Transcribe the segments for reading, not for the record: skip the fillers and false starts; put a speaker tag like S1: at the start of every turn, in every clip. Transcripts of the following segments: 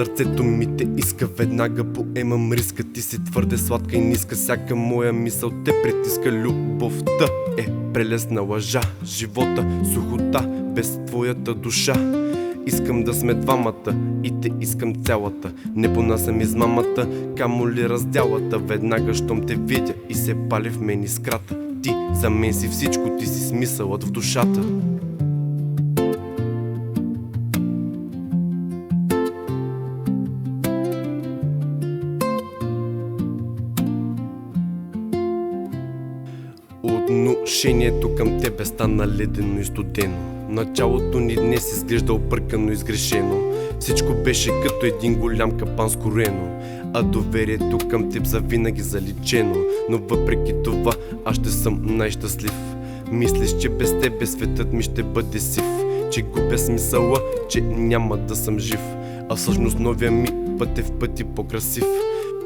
S1: Сърцето ми те иска, веднага поемам риска. Ти си твърде сладка и ниска, всяка моя мисъл те притиска. Любовта е прелесна лъжа, живота сухота без твоята душа. Искам да сме двамата и те искам цялата. Не понасям измамата, камо ли разделата. Веднага щом те видя и се пали в мен искрата. Ти за мен си всичко, ти си смисълът в душата. Отношението към тебе стана ледено и студено. Началото ни днес изглежда объркано и сгрешено. Всичко беше като един голям капан с корено, а доверието към теб завинаги заличено. Но въпреки това аз ще съм най-щастлив. Мислиш, че без тебе светът ми ще бъде сив, че губя смисъла, че няма да съм жив. А всъщност новия ми път е в пъти по-красив.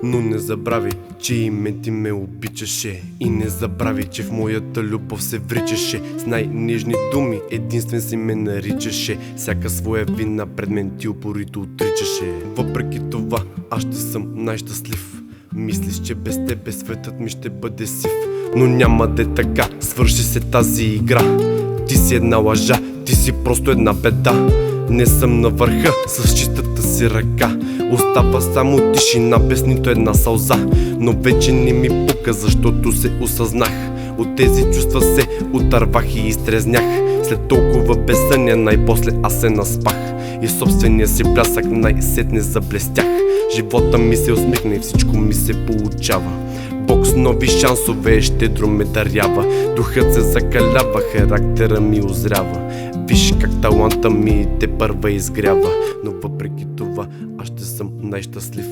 S1: Но не забрави, че и мен ти ме обичаше. И не забрави, че в моята любов се вричаше. С най-нежни думи единствен си ме наричаше. Всяка своя вина пред мен ти упорито отричаше. Въпреки това аз ще съм най-щастлив. Мислиш, че без тебе светът ми ще бъде сив, но няма да е така, свърши се тази игра. Ти си една лъжа, ти си просто една беда. Не съм на върха с чистата си ръка. Остава само тишина без нито една сълза. Но вече не ми пука, защото се осъзнах. От тези чувства се отървах и изтрезнях. След толкова безсъние най-после аз се наспах. И собствения си блясък най-сетне заблестях. Живота ми се усмихна и всичко ми се получава. Бог с нови шансове щедро ме дарява. Духът се закалява, характера ми озрява. Виж как таланта ми те първа изгрява. Но въпреки това аз ще съм най-щастлив.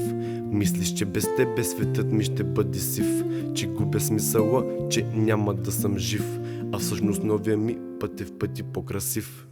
S1: Мислиш, че без тебе светът ми ще бъде сив, че губя смисъла, че няма да съм жив. А всъщност новия ми път е в пъти по-красив.